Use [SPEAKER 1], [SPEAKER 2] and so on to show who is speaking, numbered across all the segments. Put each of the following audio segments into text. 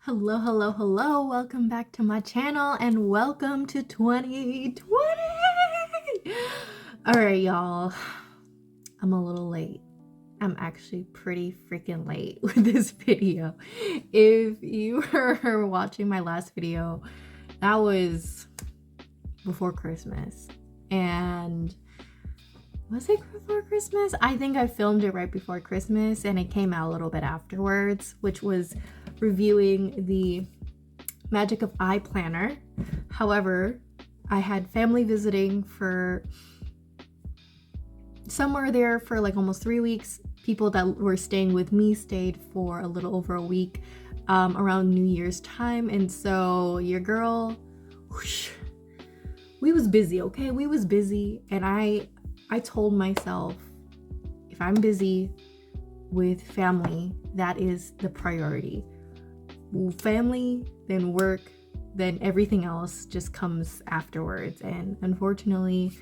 [SPEAKER 1] Hello, hello, hello. Welcome back to my channel and welcome to 2020. All right, y'all. I'm a little late. I'm actually pretty freaking late with this video. If you were watching my last video, that was before Christmas. And was it before Christmas? I think I filmed it right before Christmas and it came out a little bit afterwards, which was reviewing the Magic of Eye planner. However, I had family visiting for somewhere there for like almost 3 weeks. People that were staying with me stayed for a little over a week around New Year's time. And so your girl, whoosh, we was busy, okay? We was busy. And I told myself, if I'm busy with family, that is the priority. Family, then work, then everything else just comes afterwards. And unfortunately,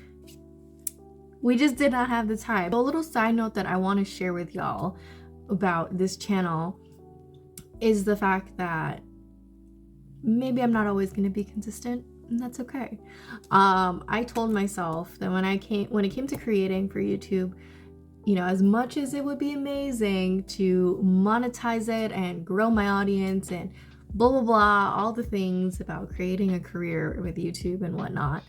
[SPEAKER 1] we just did not have the time. A little side note that I want to share with y'all about this channel is the fact that maybe I'm not always going to be consistent, and that's okay. I told myself that when it came to creating for YouTube, you know, as much as it would be amazing to monetize it and grow my audience and blah, blah, blah, all the things about creating a career with YouTube and whatnot,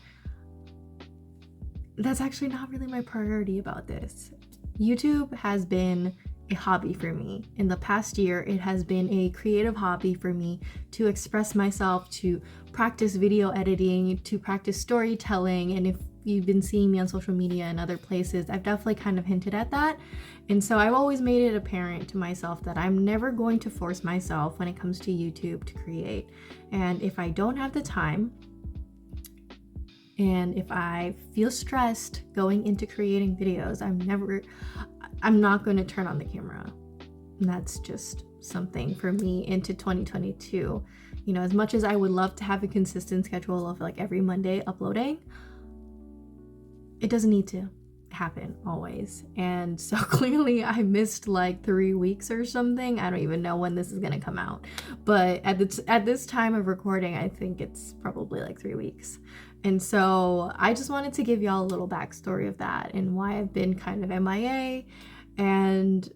[SPEAKER 1] that's actually not really my priority about this. YouTube has been a hobby for me. In the past year, it has been a creative hobby for me to express myself, to practice video editing, to practice storytelling. And if you've been seeing me on social media and other places, I've definitely kind of hinted at that. And so I've always made it apparent to myself that I'm never going to force myself when it comes to YouTube to create. And if I don't have the time, and if I feel stressed going into creating videos, I'm not going to turn on the camera. And that's just something for me into 2022. You know, as much as I would love to have a consistent schedule of like every Monday uploading, it doesn't need to happen always. And so clearly I missed like 3 weeks or something. I don't even know when this is going to come out. But at this time of recording, I think it's probably like 3 weeks. And so I just wanted to give y'all a little backstory of that and why I've been kind of MIA and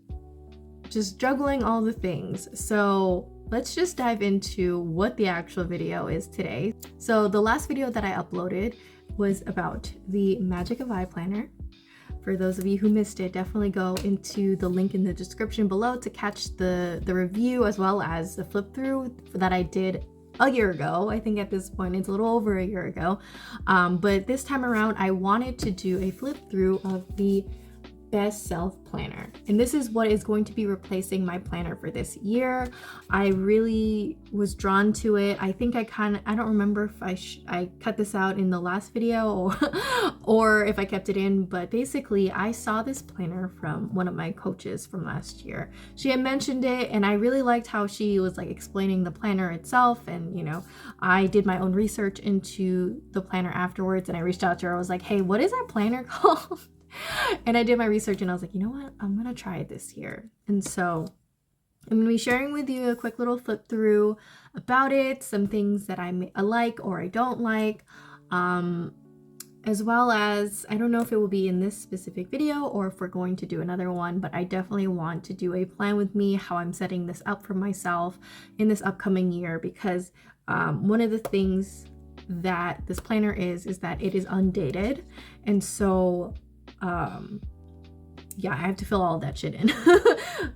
[SPEAKER 1] just juggling all the things. So let's just dive into what the actual video is today. So the last video that I uploaded was about the Magic of Eye planner. For those of you who missed it, definitely go into the link in the description below to catch the review as well as the flip through that I did a year ago. I think at this point it's a little over a year ago. But this time around, I wanted to do a flip through of the Best Self planner. And this is what is going to be replacing my planner for this year. I really was drawn to it. I think I don't remember if I cut this out in the last video or if I kept it in, but basically I saw this planner from one of my coaches from last year. She had mentioned it and I really liked how she was like explaining the planner itself. And you know, I did my own research into the planner afterwards and I reached out to her. I was like, hey, what is that planner called? And I did my research and I was like, you know what? I'm going to try it this year. And so I'm going to be sharing with you a quick little flip through about it, some things that I like or I don't like, as well as, I don't know if it will be in this specific video or if we're going to do another one, but I definitely want to do a plan with me, how I'm setting this up for myself in this upcoming year, because one of the things that this planner is that it is undated. And so yeah, I have to fill all that shit in.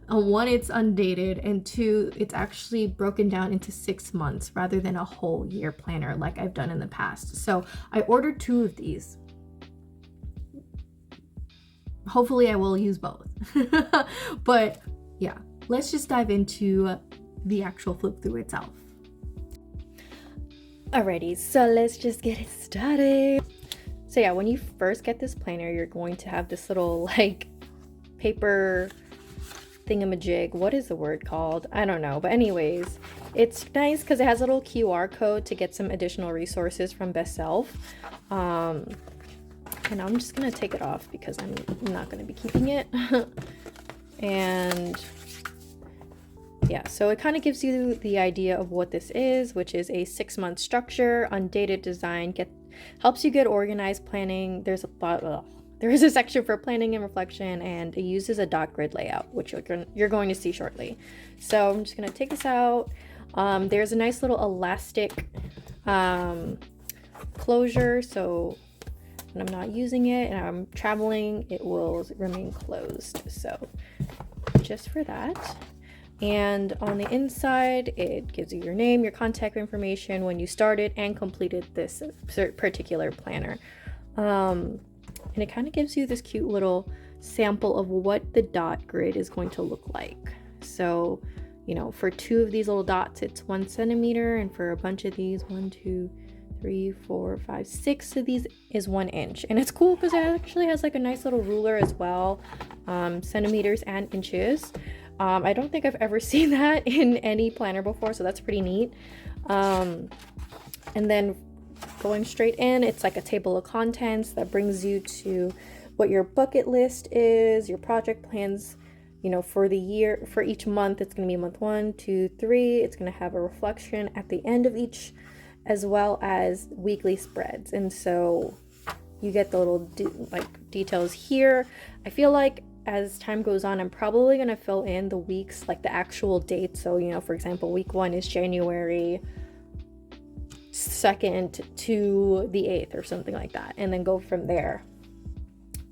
[SPEAKER 1] One, it's undated, and two, it's actually broken down into 6 months rather than a whole year planner like I've done in the past. So I ordered 2 of these. Hopefully I will use both. But yeah, let's just dive into the actual flip through itself. Alrighty, so let's just get it started. So yeah, when you first get this planner, you're going to have this little like paper thingamajig. What is the word called? I don't know. But anyways, it's nice because it has a little QR code to get some additional resources from Best Self. And I'm just going to take it off because I'm not going to be keeping it. And Yeah, so it kind of gives you the idea of what this is, which is a 6-month structure, undated design, helps you get organized, planning. There is a section for planning and reflection, and it uses a dot grid layout, which you're going to see shortly. So I'm just going to take this out. There's a nice little elastic closure, so when I'm not using it and I'm traveling, it will remain closed. So just for that. And on the inside, it gives you your name, your contact information, when you started and completed this particular planner. And it kind of gives you this cute little sample of what the dot grid is going to look like. So, you know, for 2 of these little dots, it's 1 centimeter, and for a bunch of these, 1, 2, 3, 4, 5, 6 of these is 1 inch. And it's cool because it actually has like a nice little ruler as well, centimeters and inches. I don't think I've ever seen that in any planner before, so that's pretty neat. And then going straight in, it's like a table of contents that brings you to what your bucket list is, your project plans, you know, for the year. For each month, it's going to be month 1, 2, 3. It's going to have a reflection at the end of each, as well as weekly spreads. And so you get the little details here. I feel like as time goes on, I'm probably going to fill in the weeks, like the actual dates. So, you know, for example, week 1 is January 2nd to the 8th or something like that, and then go from there.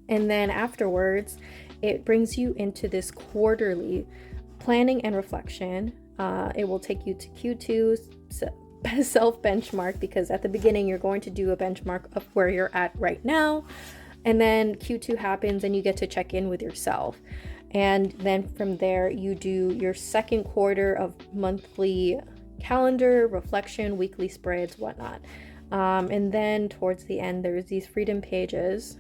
[SPEAKER 1] And then afterwards, it brings you into this quarterly planning and reflection. It will take you to Q2 self benchmark, because at the beginning you're going to do a benchmark of where you're at right now, and then Q2 happens and you get to check in with yourself. And then from there you do your second quarter of monthly calendar, reflection, weekly spreads, whatnot. And then towards the end, there's these freedom pages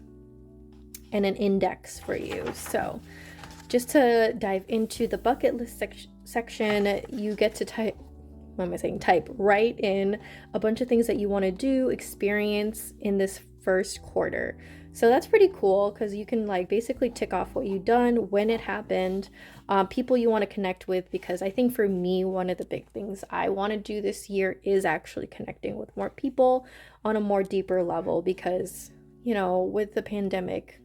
[SPEAKER 1] and an index for you. So just to dive into the bucket list section, you get to write in a bunch of things that you want to do, experience in this first quarter. So that's pretty cool, because you can like basically tick off what you've done, when it happened, people you want to connect with, because I think for me, one of the big things I want to do this year is actually connecting with more people on a more deeper level, because, you know, with the pandemic,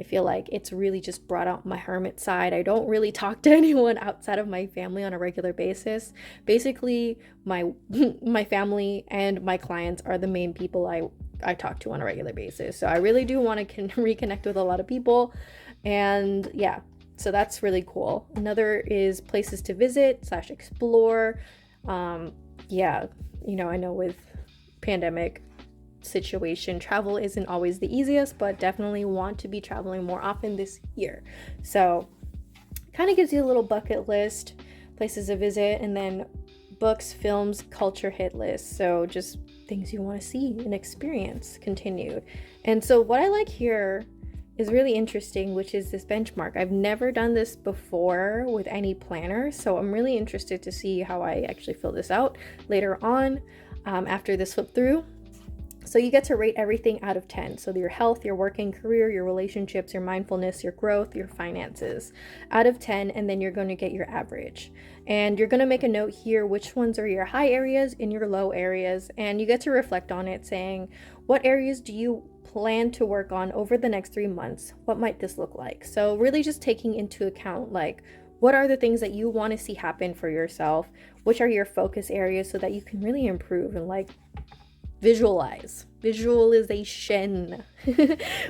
[SPEAKER 1] I feel like it's really just brought out my hermit side. I don't really talk to anyone outside of my family on a regular basis. Basically, my family and my clients are the main people I talk to on a regular basis. So I really do want to reconnect with a lot of people. And yeah, so that's really cool. Another is places to visit / explore. Yeah, you know, I know with pandemic situation, travel isn't always the easiest, but definitely want to be traveling more often this year. So kind of gives you a little bucket list, places to visit, and then books, films, culture hit list. So just things you want to see and experience continued. And so what I like here is really interesting, which is this benchmark. I've never done this before with any planner, so I'm really interested to see how I actually fill this out later on after this flip through. So you get to rate everything out of 10. So your health, your working career, your relationships, your mindfulness, your growth, your finances out of 10. And then you're going to get your average. And you're going to make a note here, which ones are your high areas and your low areas. And you get to reflect on it, saying, what areas do you plan to work on over the next 3 months? What might this look like? So really just taking into account, like, what are the things that you want to see happen for yourself? Which are your focus areas, so that you can really improve and like visualization,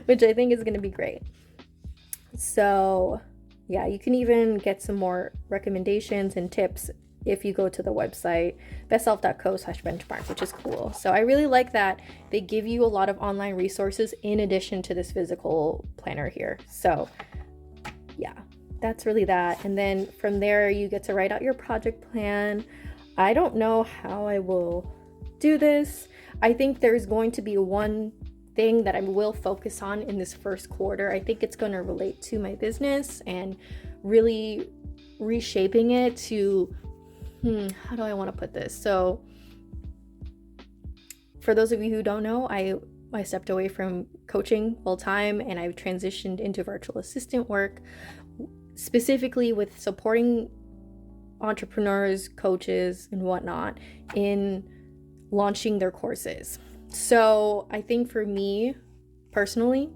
[SPEAKER 1] which I think is going to be great. So yeah, you can even get some more recommendations and tips if you go to the website bestself.co/benchmark, which is cool. So I really like that they give you a lot of online resources in addition to this physical planner here. So yeah, that's really that. And then from there you get to write out your project plan. I don't know how I will do this. I think there's going to be one thing that I will focus on in this first quarter. I think it's going to relate to my business and really reshaping it to, how do I want to put this? So for those of you who don't know, I stepped away from coaching full time and I've transitioned into virtual assistant work, specifically with supporting entrepreneurs, coaches, and whatnot in launching their courses. So I think for me personally,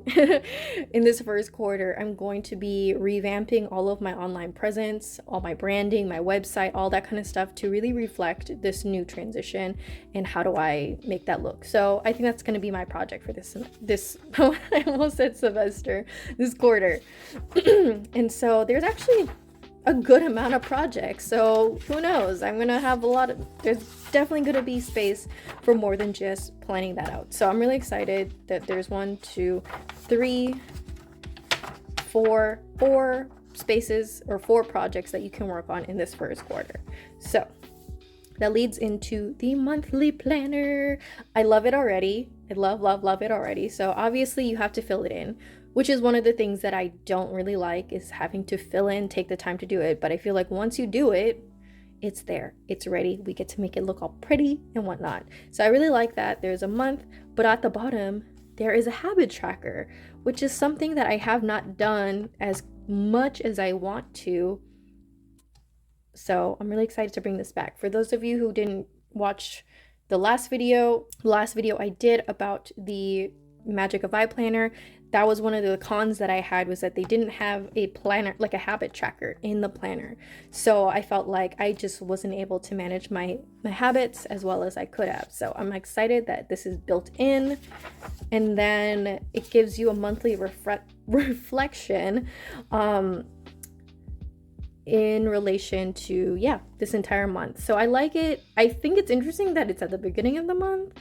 [SPEAKER 1] in this first quarter, I'm going to be revamping all of my online presence, all my branding, my website, all that kind of stuff to really reflect this new transition and how do I make that look. So I think that's going to be my project for this I almost said semester, this quarter. And so there's actually a good amount of projects, so who knows, I'm gonna have there's definitely gonna be space for more than just planning that out. So I'm really excited that there's 4 spaces or 4 projects that you can work on in this first quarter. So that leads into the monthly planner. I love it already. I love it already. So obviously you have to fill it in, which is one of the things that I don't really like, is having to fill in, take the time to do it. But I feel like once you do it, it's there, it's ready. We get to make it look all pretty and whatnot. So I really like that. There's a month, but at the bottom, there is a habit tracker, which is something that I have not done as much as I want to. So I'm really excited to bring this back. For those of you who didn't watch the last video I did about the Magic of I planner, that was one of the cons that I had, was that they didn't have a planner, like a habit tracker in the planner. So I felt like I just wasn't able to manage my habits as well as I could have. So I'm excited that this is built in. And then it gives you a monthly reflection in relation to, this entire month. So I like it. I think it's interesting that it's at the beginning of the month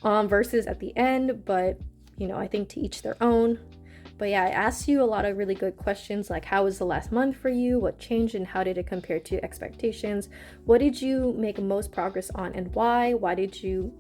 [SPEAKER 1] versus at the end, but I think to each their own. But I asked you a lot of really good questions, like how was the last month for you? What changed and how did it compare to expectations? What did you make most progress on and why? What did you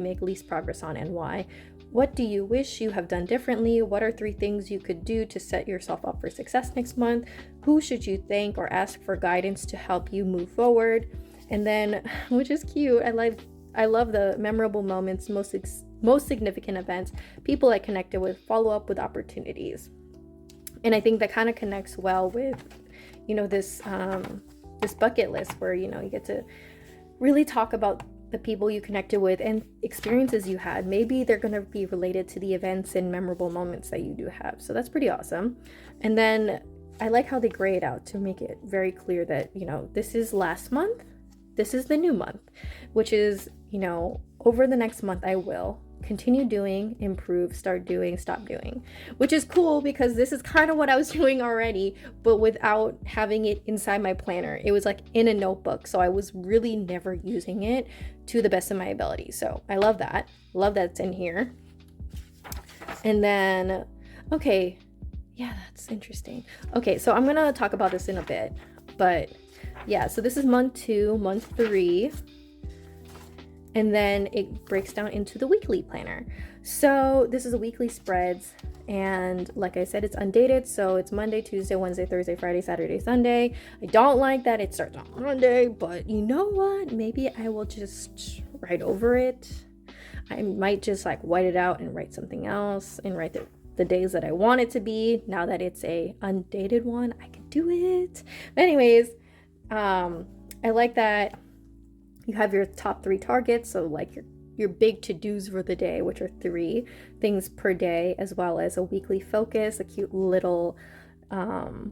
[SPEAKER 1] make least progress on and why? What do you wish you have done differently? What are 3 things you could do to set yourself up for success next month? Who should you thank or ask for guidance to help you move forward? And then, which is cute, I love the memorable moments, most significant events, people I connected with, follow up with opportunities. And I think that kind of connects well with, this bucket list where, you get to really talk about the people you connected with and experiences you had. Maybe they're going to be related to the events and memorable moments that you do have. So that's pretty awesome. And then I like how they gray it out to make it very clear that, this is last month, this is the new month, which is, over the next month I will continue doing, improve, start doing, stop doing, which is cool because this is kind of what I was doing already, but without having it inside my planner. It was like in a notebook, so I was really never using it to the best of my ability. So I love that. Love that it's in here. And then, okay, that's interesting. Okay, so I'm gonna talk about this in a bit, but so this is month 2, month 3. And then it breaks down into the weekly planner. So this is a weekly spreads, and like I said, it's undated, so it's Monday, Tuesday, Wednesday, Thursday, Friday, Saturday, Sunday. I don't like that it starts on Monday, but you know what? Maybe I will just write over it. I might just white it out and write something else and write the days that I want it to be. Now that it's a undated one, I can do it. But anyways, I like that you have your top 3 targets, so your big to-dos for the day, which are 3 things per day, as well as a weekly focus, a cute little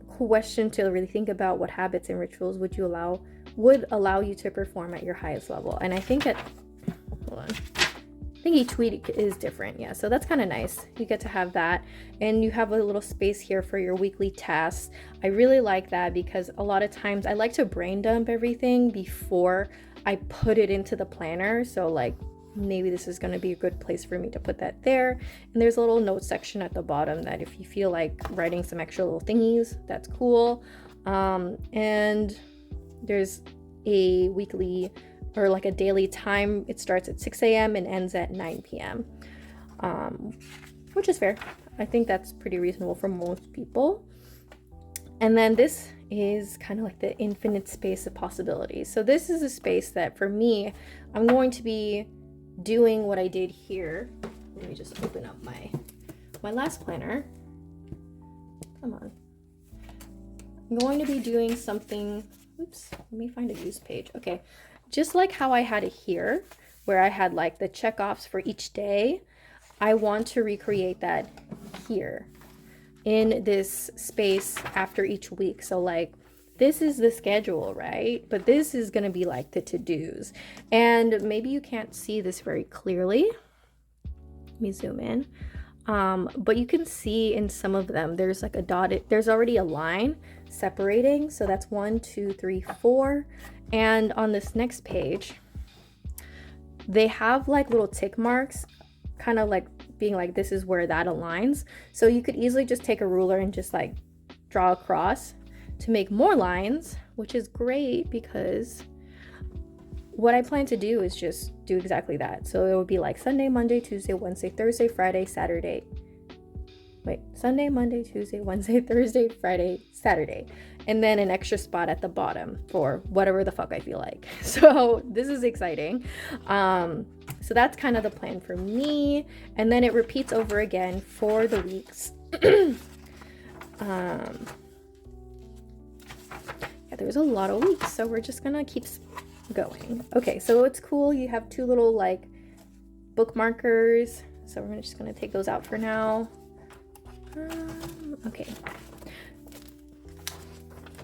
[SPEAKER 1] question to really think about: what habits and rituals would allow you to perform at your highest level. And I think each week is different. So that's kind of nice. You get to have that, and you have a little space here for your weekly tasks. I really like that because a lot of times I like to brain dump everything before I put it into the planner. So maybe this is going to be a good place for me to put that there. And there's a little note section at the bottom that if you feel like writing some extra little thingies, that's cool. And there's a weekly or a daily time. It starts at 6 a.m. and ends at 9 p.m. Which is fair. I think that's pretty reasonable for most people. And then this is kind of like the infinite space of possibilities. So this is a space that for me, I'm going to be doing what I did here. Let me just open up my last planner. Come on. I'm going to be doing something oops, let me find a use page. Okay, just like how I had it here, where I had like the check-offs for each day, I want to recreate that here in this space after each week. So like, this is the schedule, right? But this is going to be like the to-dos. And maybe you can't see this very clearly. Let me zoom in. But you can see in some of them, there's like a dotted, there's already a line separating. So that's 1, 2, 3, 4. And on this next page, they have like little tick marks, kind of like being like, this is where that aligns. So you could easily just take a ruler and just like draw across to make more lines, which is great because what I plan to do is just do exactly that. So it would be like Sunday, Monday, Tuesday, Wednesday, Thursday, Friday, Saturday. Wait, Sunday, Monday, Tuesday, Wednesday, Thursday, Friday, Saturday. And then an extra spot at the bottom for whatever the fuck I feel like. So this is exciting. So that's kind of the plan for me. And then it repeats over again for the weeks. Yeah, there's a lot of weeks, so we're just gonna keep going. Okay, so it's cool. You have 2 little like bookmarkers. So we're just gonna take those out for now. Okay.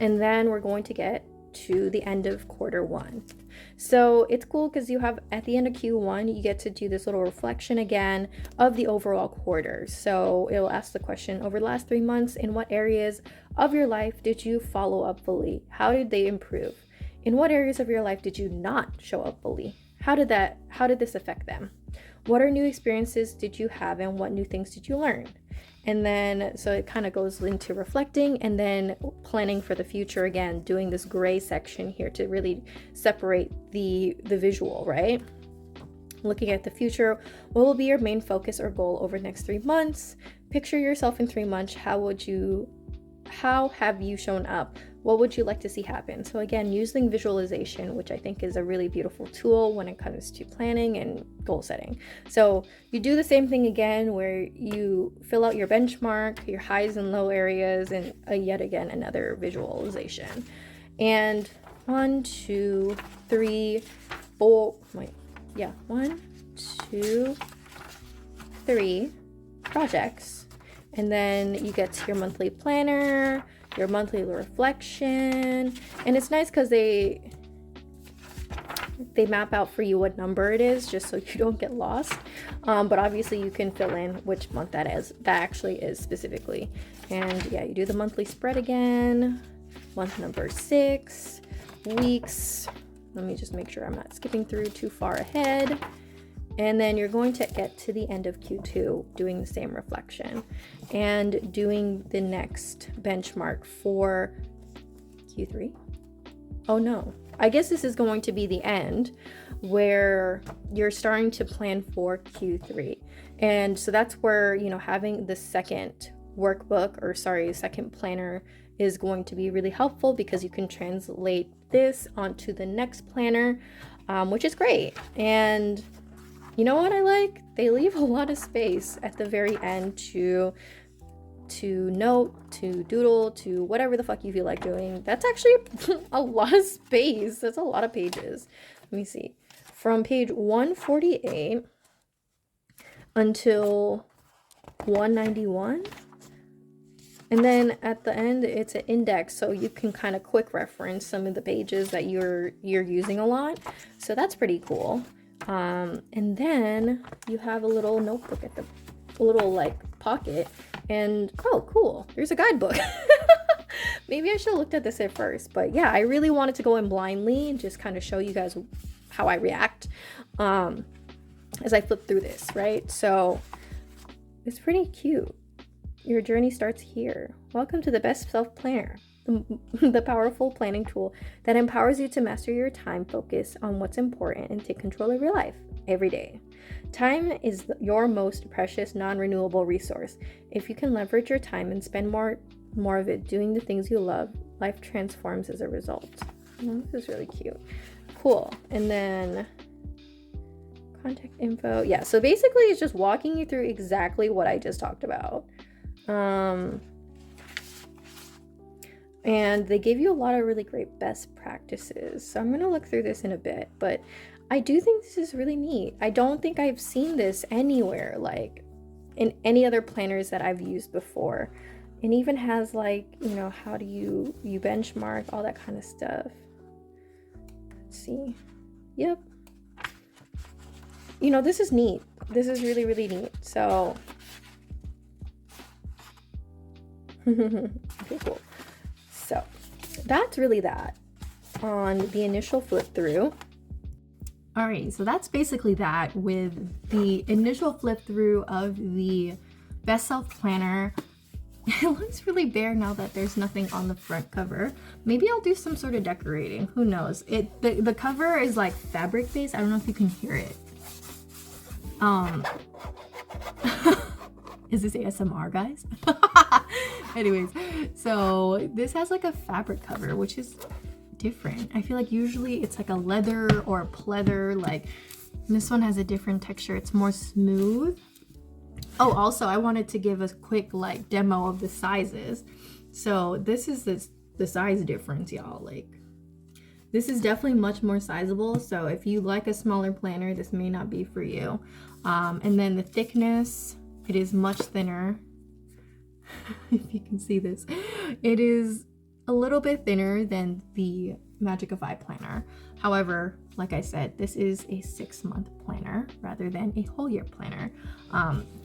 [SPEAKER 1] And then we're going to get to the end of Q1. So it's cool because you have at the end of Q1, you get to do this little reflection again of the overall quarter. So it'll ask the question, over the last 3 months, in what areas of your life did you follow up fully? How did they improve? In what areas of your life did you not show up fully? How did this affect them? What are new experiences did you have and what new things did you learn? And then, so it kind of goes into reflecting and then planning for the future again, doing this gray section here to really separate the visual, right? Looking at the future, what will be your main focus or goal over the next 3 months? Picture yourself in 3 months. How have you shown up? What would you like to see happen? So again, using visualization, which I think is a really beautiful tool when it comes to planning and goal setting. So you do the same thing again, where you fill out your benchmark, your highs and low areas, and yet again, another visualization. And 1, 2, 3, 4, 1, 2, 3 projects. And then you get to your monthly planner, your monthly reflection, and it's nice because they map out for you what number it is, just so you don't get lost. But obviously you can fill in which month that actually is specifically. And yeah, you do the monthly spread again, month number 6, weeks. Let me just make sure I'm not skipping through too far ahead. And then you're going to get to the end of Q2 doing the same reflection and doing the next benchmark for Q3. Oh no, I guess this is going to be the end where you're starting to plan for Q3. And so that's where, having the second second planner is going to be really helpful because you can translate this onto the next planner, which is great. And you know what I like? They leave a lot of space at the very end to note, to doodle, to whatever the fuck you feel like doing. That's actually a lot of space. That's a lot of pages. Let me see. From page 148 until 191. And then at the end, it's an index, so you can kind of quick reference some of the pages that you're using a lot. So that's pretty cool. And then you have a little notebook at the little like pocket, and oh cool, there's a guidebook. Maybe I should have looked at this at first, but yeah, I really wanted to go in blindly and just kind of show you guys how I react as I flip through this, right? So it's pretty cute. Your journey starts here. Welcome to the Best Self Planner, the powerful planning tool that empowers you to master your time, focus on what's important, and take control of your life every day. Time is your most precious, non-renewable resource. If you can leverage your time and spend more of it doing the things you love, life transforms as a result. Oh, this is really cute. Cool. And then contact info. Yeah, so basically it's just walking you through exactly what I just talked about. And they gave you a lot of really great best practices. So I'm going to look through this in a bit, but I do think this is really neat. I don't think I've seen this anywhere, like in any other planners that I've used before. It even has like, you know, how do you benchmark, all that kind of stuff. Let's see. Yep. You know, this is neat. This is really, really neat. So, okay, cool. So that's really that on the initial flip through. All right, so that's basically that with the initial flip through of the Best Self Planner. It looks really bare now that there's nothing on the front cover. Maybe I'll do some sort of decorating, who knows. The cover is like fabric based. I don't know if you can hear it. Is this ASMR, guys? Anyways, so this has like a fabric cover, which is different. I feel like usually it's like a leather or a pleather, like this one has a different texture. It's more smooth. Oh, also I wanted to give a quick like demo of the sizes. So this is the size difference, y'all. Like this is definitely much more sizable. So if you like a smaller planner, this may not be for you. And then the thickness, it is much thinner. If you can see this, it is a little bit thinner than the Magic of I planner. However, like I said, this is a 6-month planner rather than a whole year planner.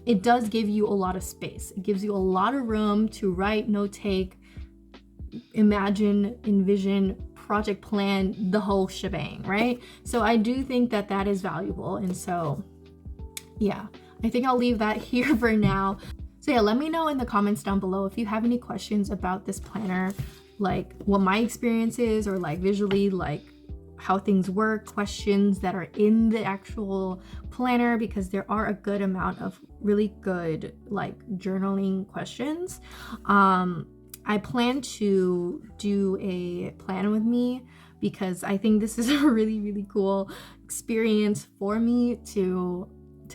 [SPEAKER 1] It does give you a lot of space. It gives you a lot of room to write, note take, imagine, envision, project plan, the whole shebang, right? So I do think that that is valuable. And so, yeah, I think I'll leave that here for now. So yeah, let me know in the comments down below if you have any questions about this planner, like what my experience is, or like visually, like how things work, questions that are in the actual planner, because there are a good amount of really good like journaling questions. I plan to do a plan with me because I think this is a really, really cool experience for me to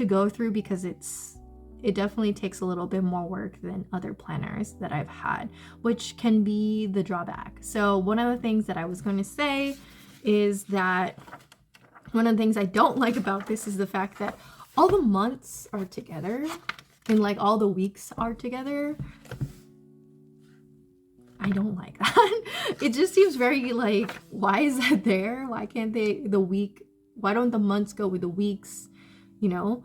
[SPEAKER 1] go through, because it definitely takes a little bit more work than other planners that I've had, which can be the drawback. So one of the things that I was going to say is that one of the things I don't like about this is the fact that all the months are together and like all the weeks are together. I don't like that. It just seems very like, why is that there? Why can't why don't the months go with the weeks, you know?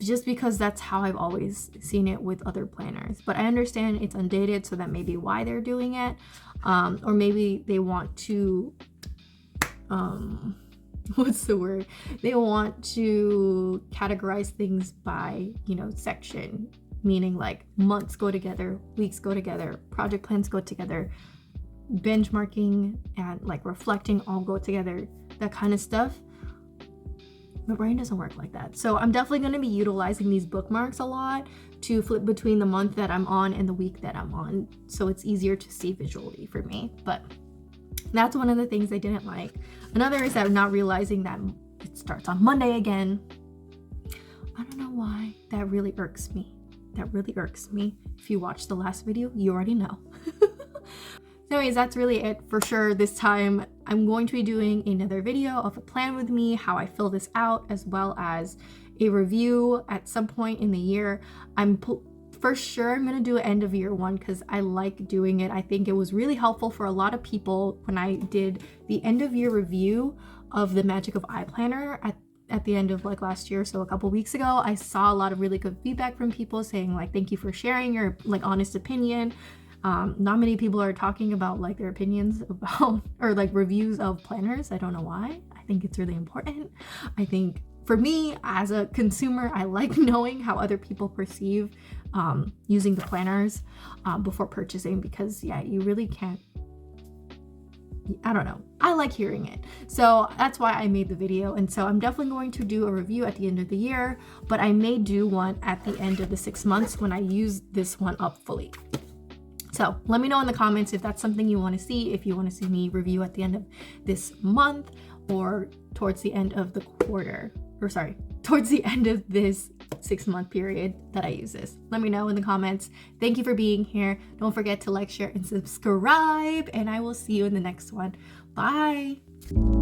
[SPEAKER 1] Just because that's how I've always seen it with other planners. But I understand it's undated, so that may be why they're doing it. Or maybe they want to, what's the word? They want to categorize things by, you know, section, meaning like months go together, weeks go together, project plans go together, benchmarking and like reflecting all go together, that kind of stuff. My brain doesn't work like that. So I'm definitely going to be utilizing these bookmarks a lot to flip between the month that I'm on and the week that I'm on, so it's easier to see visually for me. But that's one of the things I didn't like. Another is that I'm not realizing that it starts on Monday again. I don't know why. That really irks me. That really irks me. If you watched the last video, you already know. Anyways, that's really it for sure. This time I'm going to be doing another video of a plan with me, how I fill this out, as well as a review at some point in the year. For sure I'm going to do an end of year one because I like doing it. I think it was really helpful for a lot of people when I did the end of year review of the Magic of I planner at the end of like last year, so a couple weeks ago. I saw a lot of really good feedback from people saying like, thank you for sharing your like honest opinion. Not many people are talking about like their opinions about or like reviews of planners. I don't know why. I think it's really important. I think for me as a consumer, I like knowing how other people perceive using the planners before purchasing, because yeah, you really can't, I don't know. I like hearing it. So that's why I made the video. And so I'm definitely going to do a review at the end of the year, but I may do one at the end of the 6 months when I use this one up fully. So let me know in the comments if that's something you want to see, if you want to see me review at the end of this month or towards the end of the quarter, or sorry, towards the end of this 6-month period that I use this. Let me know in the comments. Thank you for being here. Don't forget to like, share, and subscribe, and I will see you in the next one. Bye.